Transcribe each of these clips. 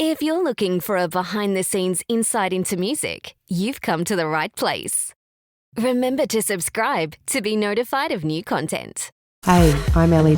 If you're looking for a behind-the-scenes insight into music, you've come to the right place. Remember to subscribe to be notified of new content. Hey, I'm Ellie,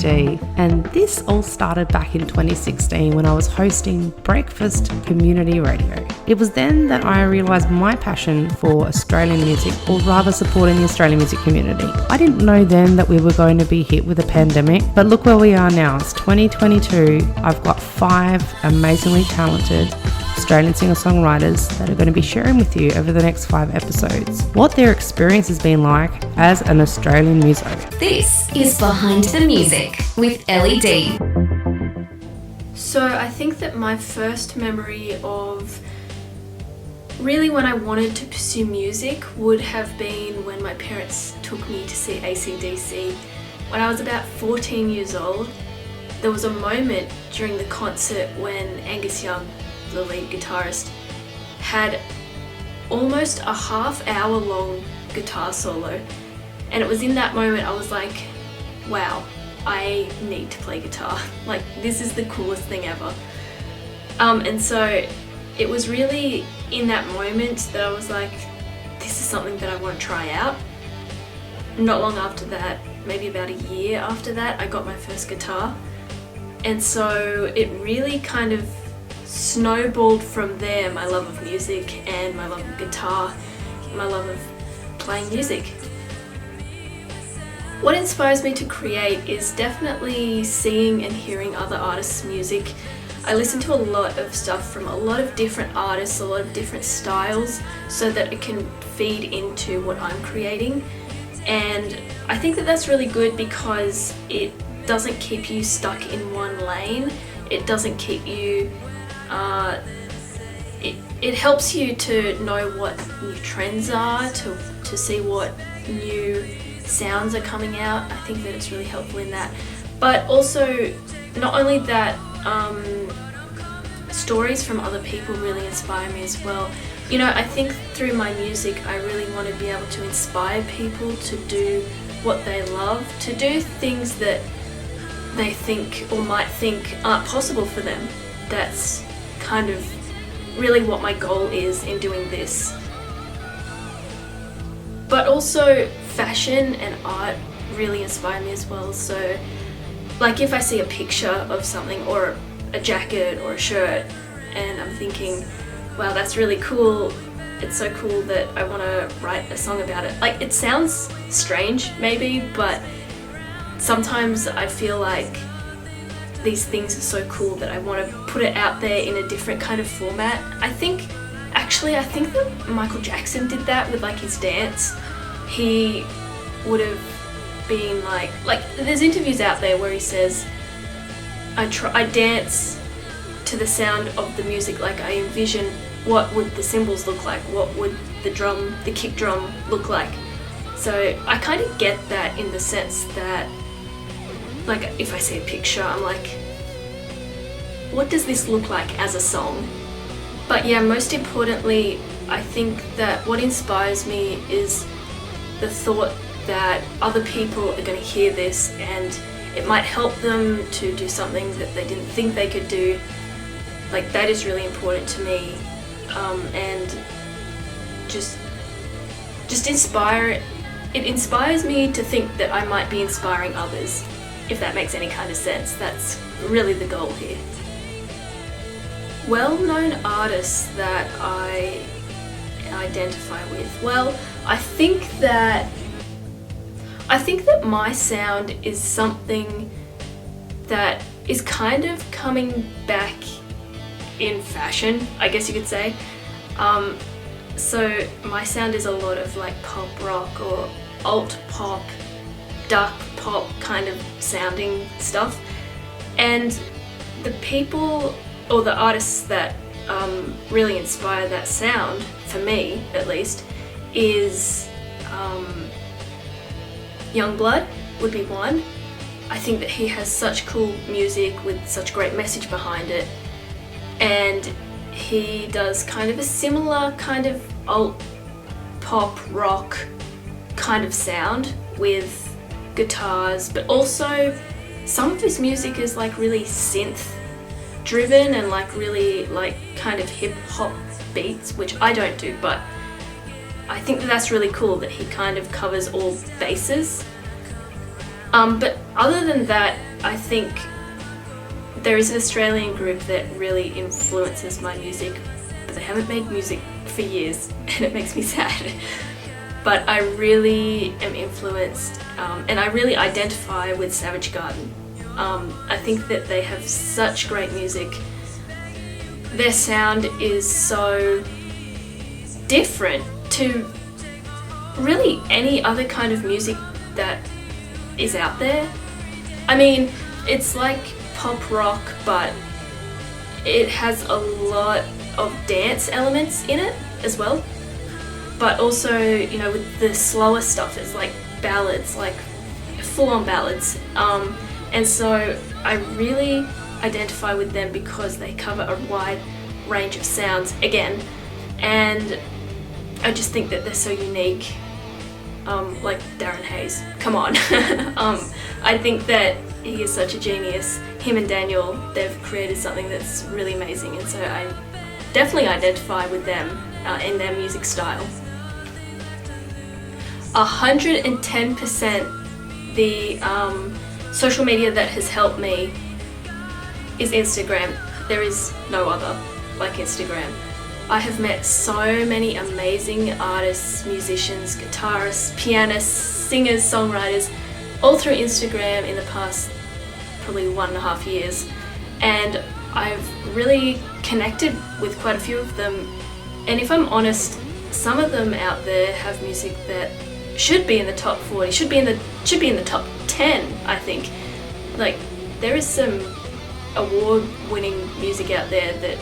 and this all started back in 2016 when I was hosting Breakfast Community Radio. It was then that I realised my passion for Australian music, or rather supporting the Australian music community. I didn't know then that we were going to be hit with a pandemic, but look where we are now. It's 2022. I've got 5 amazingly talented Australian singer-songwriters that are going to be sharing with you over the next 5 episodes what their experience has been like as an Australian muso. This is Behind the Music with Ellie D. So I think that my first memory of really when I wanted to pursue music would have been when my parents took me to see AC/DC. When I was about 14 years old, there was a moment during the concert when Angus Young, the lead guitarist, had almost a half-hour long guitar solo, and it was in that moment I was like, wow, I need to play guitar. Like, this is the coolest thing ever. And so it was really in that moment that I was like, this is something that I want to try out. Not long after that, maybe about a year after that, I got my first guitar, and so it really kind of snowballed from there, my love of music and my love of guitar, my love of playing music. What inspires me to create is definitely seeing and hearing other artists' music. I listen to a lot of stuff from a lot of different artists, a lot of different styles, so that it can feed into what I'm creating. And I think that that's really good because it doesn't keep you stuck in one lane. It doesn't keep you it helps you to know what new trends are, to see what new sounds are coming out. I think that it's really helpful in that. But also, not only that, stories from other people really inspire me as well. You know, I think through my music I really want to be able to inspire people to do what they love, to do things that they think or might think aren't possible for them. That's kind of really what my goal is in doing this. But also fashion and art really inspire me as well. So like if I see a picture of something or a jacket or a shirt and I'm thinking, wow, that's really cool, it's so cool that I want to write a song about it. Like, it sounds strange maybe, but sometimes I feel like these things are so cool that I want to put it out there in a different kind of format. I think that Michael Jackson did that with like his dance. He would have been like there's interviews out there where he says, I dance to the sound of the music, like I envision what would the cymbals look like, what would the kick drum look like. So I kind of get that in the sense that, like, if I see a picture, I'm like, what does this look like as a song? But yeah, most importantly, I think that what inspires me is the thought that other people are going to hear this and it might help them to do something that they didn't think they could do. Like, that is really important to me, and just inspire. It inspires me to think that I might be inspiring others, if that makes any kind of sense. That's really the goal here. Well-known artists that I identify with. Well, I think that my sound is something that is kind of coming back in fashion, I guess you could say. So my sound is a lot of like pop rock or alt pop, dark pop kind of sounding stuff. And the people or the artists that really inspire that sound, for me at least, is Youngblood would be one. I think that he has such cool music with such great message behind it, and he does kind of a similar kind of alt pop rock kind of sound with guitars, but also some of his music is like really synth driven and like really like kind of hip hop beats, which I don't do, but I think that that's really cool that he kind of covers all bases. But other than that, I think there is an Australian group that really influences my music, but they haven't made music for years and it makes me sad. But I really am influenced and I really identify with Savage Garden. I think that they have such great music. Their sound is so different to really any other kind of music that is out there. I mean, it's like pop rock, but it has a lot of dance elements in it as well. But also, you know, with the slower stuff, it's like ballads, like full-on ballads. And so I really identify with them because they cover a wide range of sounds again, and I just think that they're so unique. Like Darren Hayes, come on. I think that he is such a genius. Him and Daniel, they've created something that's really amazing, and so I definitely identify with them in their music style. 110% the social media that has helped me is Instagram. There is no other like Instagram. I have met so many amazing artists, musicians, guitarists, pianists, singers, songwriters, all through Instagram in the past probably 1.5 years. And I've really connected with quite a few of them. And if I'm honest, some of them out there have music that should be in the top 40, should be in the top 10, I think. Like, there is some award-winning music out there that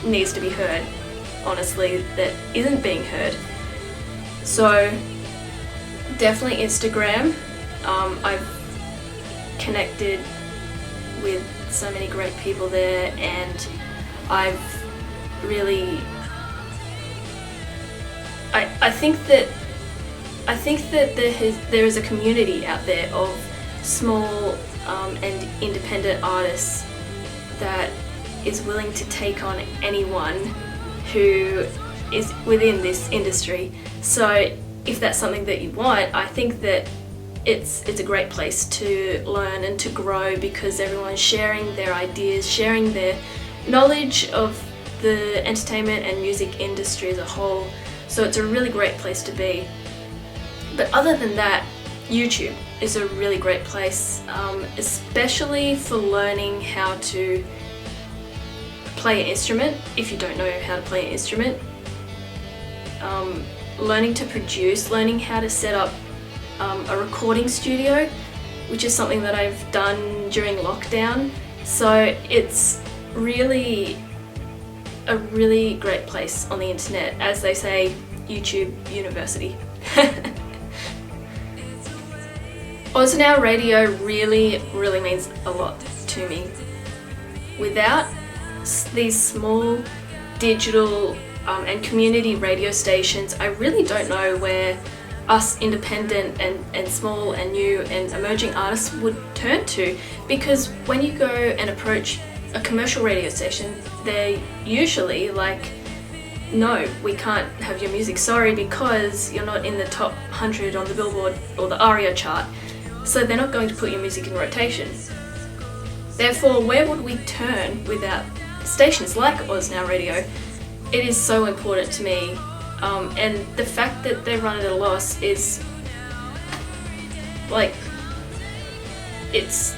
needs to be heard, honestly, that isn't being heard. So definitely Instagram. I've connected with so many great people there, and I've really I think that there is a community out there of small and independent artists that is willing to take on anyone who is within this industry. So if that's something that you want, I think that it's a great place to learn and to grow, because everyone's sharing their ideas, sharing their knowledge of the entertainment and music industry as a whole. So it's a really great place to be. But other than that, YouTube is a really great place, especially for learning how to play an instrument if you don't know how to play an instrument. Learning to produce, learning how to set up a recording studio, which is something that I've done during lockdown. So it's really a really great place on the internet. As they say, YouTube University. Oz Now Radio really means a lot to me. Without these small digital and community radio stations, I really don't know where us independent and small and new and emerging artists would turn to, because when you go and approach a commercial radio station, they're usually like, no, we can't have your music, sorry, because you're not in the top 100 on the Billboard or the ARIA chart. So they're not going to put your music in rotation. Therefore, where would we turn without stations like Oz Now Radio? It is so important to me, and the fact that they run at a loss is like, it's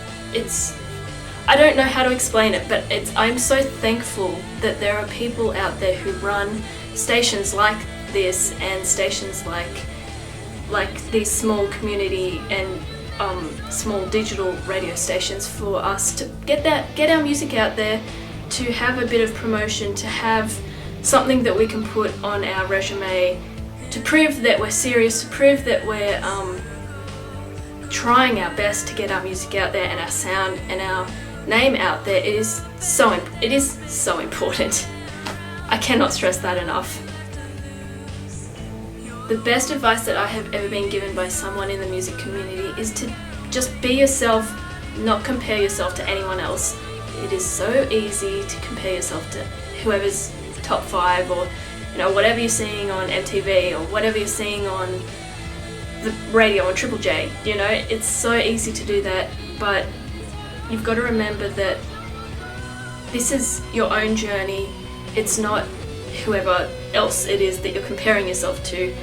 I don't know how to explain it, but I'm so thankful that there are people out there who run stations like this and stations like these small community and small digital radio stations for us to get our music out there, to have a bit of promotion, to have something that we can put on our resume, to prove that we're serious, to prove that we're trying our best to get our music out there and our sound and our name out there. It is so important. I cannot stress that enough. The best advice that I have ever been given by someone in the music community is to just be yourself, not compare yourself to anyone else. it is so easy to compare yourself to whoever's top 5, or whatever you're seeing on MTV, or whatever you're seeing on the radio on Triple J. It's so easy to do that, but you've got to remember that this is your own journey. It's not whoever else it is that you're comparing yourself to.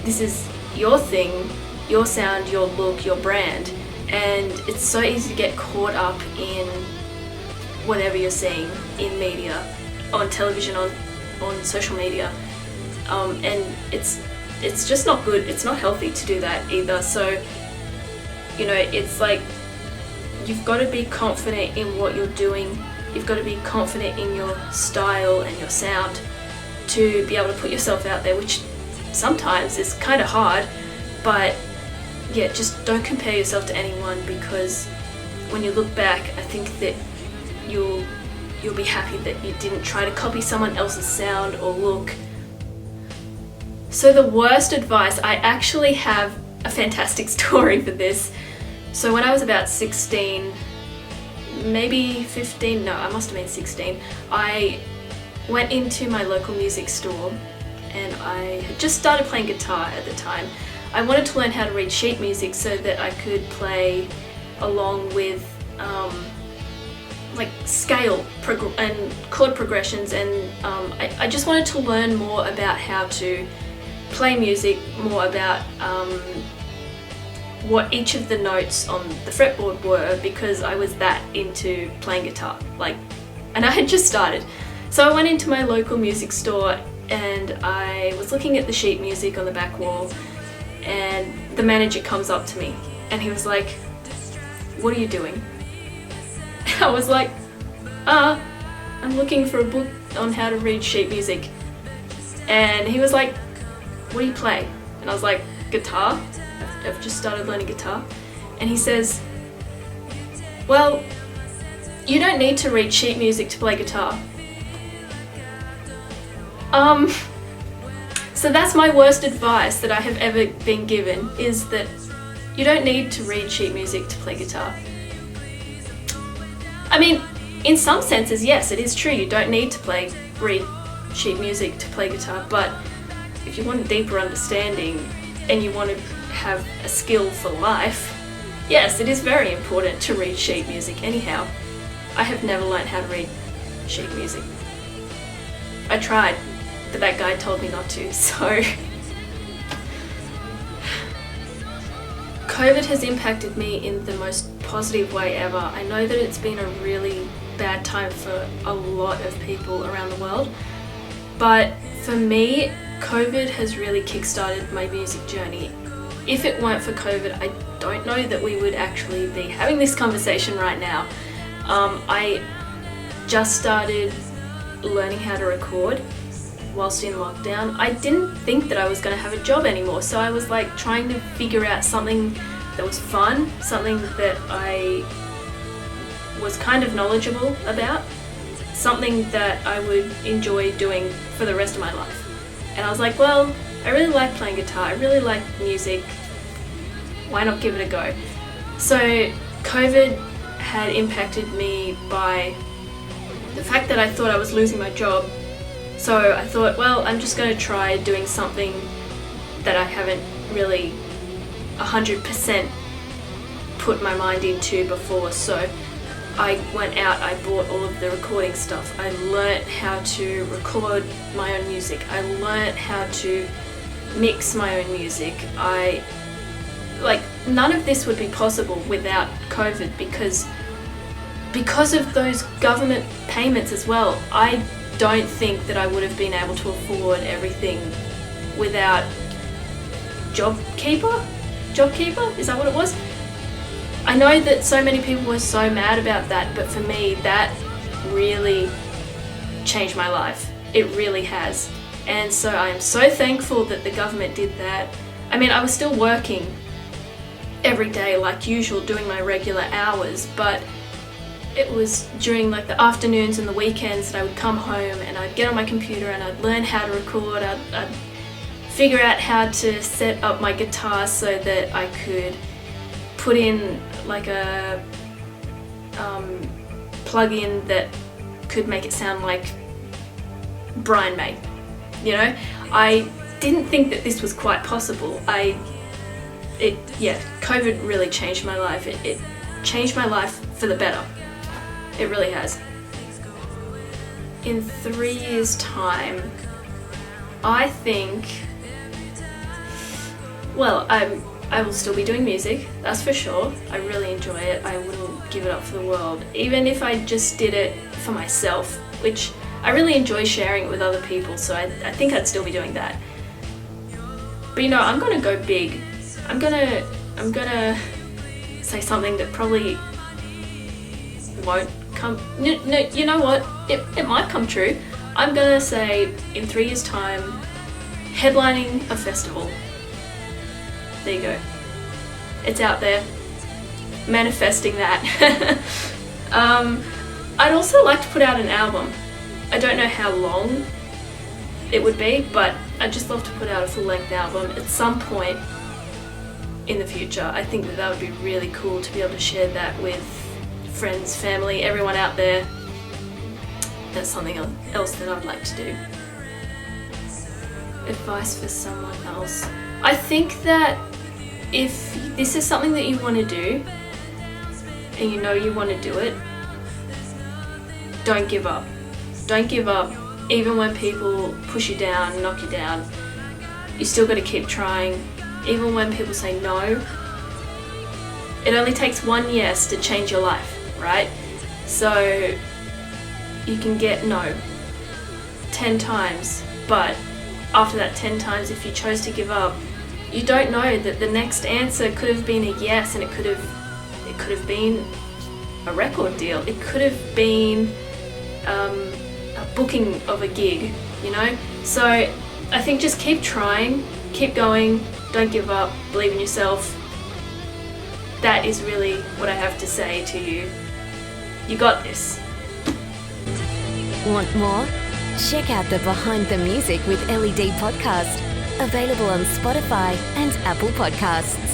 This is your thing, your sound, your look, your brand, and it's so easy to get caught up in whatever you're seeing in media, on television, on social media, and it's just not good. It's not healthy to do that either. So it's like, you've got to be confident in what you're doing. You've got to be confident in your style and your sound to be able to put yourself out there, which sometimes is kind of hard. But yeah, just don't compare yourself to anyone, because when you look back, I think that you'll be happy that you didn't try to copy someone else's sound or look. So the worst advice, I actually have a fantastic story for this. So when I was about 16, maybe 15, no, I must have been 16, I went into my local music store, and I had just started playing guitar at the time. I wanted to learn how to read sheet music so that I could play along with like scale and chord progressions, and I just wanted to learn more about how to play music, more about what each of the notes on the fretboard were, because I was that into playing guitar, and I had just started. So I went into my local music store, and I was looking at the sheet music on the back wall, and the manager comes up to me, and he was like, "What are you doing?" And I was like, I'm looking for a book on how to read sheet music." And he was like, "What do you play?" And I was like, "Guitar. I've just started learning guitar." And he says, "Well, you don't need to read sheet music to play guitar." So that's my worst advice that I have ever been given, is that you don't need to read sheet music to play guitar. I mean, in some senses, yes, it is true, you don't need to read sheet music to play guitar, but if you want a deeper understanding and you want to have a skill for life, yes, it is very important to read sheet music. Anyhow, I have never learned how to read sheet music. I tried, but that guy told me not to, so. COVID has impacted me in the most positive way ever. I know that it's been a really bad time for a lot of people around the world, but for me, COVID has really kickstarted my music journey. If it weren't for COVID, I don't know that we would actually be having this conversation right now. I just started learning how to record whilst in lockdown. I didn't think that I was going to have a job anymore, so I was trying to figure out something that was fun, something that I was kind of knowledgeable about, something that I would enjoy doing for the rest of my life. And I was like, well, I really like playing guitar, I really like music, why not give it a go? So COVID had impacted me by the fact that I thought I was losing my job. So I thought, well, I'm just going to try doing something that I haven't really 100% put my mind into before. So I went out, I bought all of the recording stuff. I learnt how to record my own music. I learnt how to mix my own music. None of this would be possible without COVID, because of those government payments as well. I don't think that I would have been able to afford everything without JobKeeper? Is that what it was? I know that so many people were so mad about that, but for me, that really changed my life. It really has. And so I am so thankful that the government did that. I mean, I was still working every day like usual, doing my regular hours, but it was during the afternoons and the weekends that I would come home and I'd get on my computer and I'd learn how to record. I'd figure out how to set up my guitar so that I could put in plug-in that could make it sound like Brian May. You know, I didn't think that this was quite possible. COVID really changed my life. It changed my life for the better. It really has. In 3 years' time, I think, well, I will still be doing music, that's for sure. I really enjoy it. I wouldn't give it up for the world. Even if I just did it for myself, which I really enjoy sharing it with other people, so I think I'd still be doing that. But you know, I'm gonna go big. I'm gonna say something that probably won't come. No, you know what? It might come true. I'm gonna say in 3 years' time, headlining a festival. There you go. It's out there. Manifesting that. I'd also like to put out an album. I don't know how long it would be, but I'd just love to put out a full-length album at some point in the future. I think that would be really cool to be able to share that with friends, family, everyone out there. That's something else that I'd like to do. Advice for someone else. I think that if this is something that you want to do, and you know you want to do it, don't give up. Don't give up, even when people push you down, knock you down. You still got to keep trying, even when people say no. It only takes one yes to change your life, right? So you can get no 10 times, but after that 10 times, if you chose to give up, you don't know that the next answer could have been a yes, and it could have been a record deal. It could have been a booking of a gig, you know? So I think just keep trying, keep going, don't give up, believe in yourself. That is really what I have to say to you. You got this. Want more? Check out the Behind the Music with LED podcast, available on Spotify and Apple Podcasts.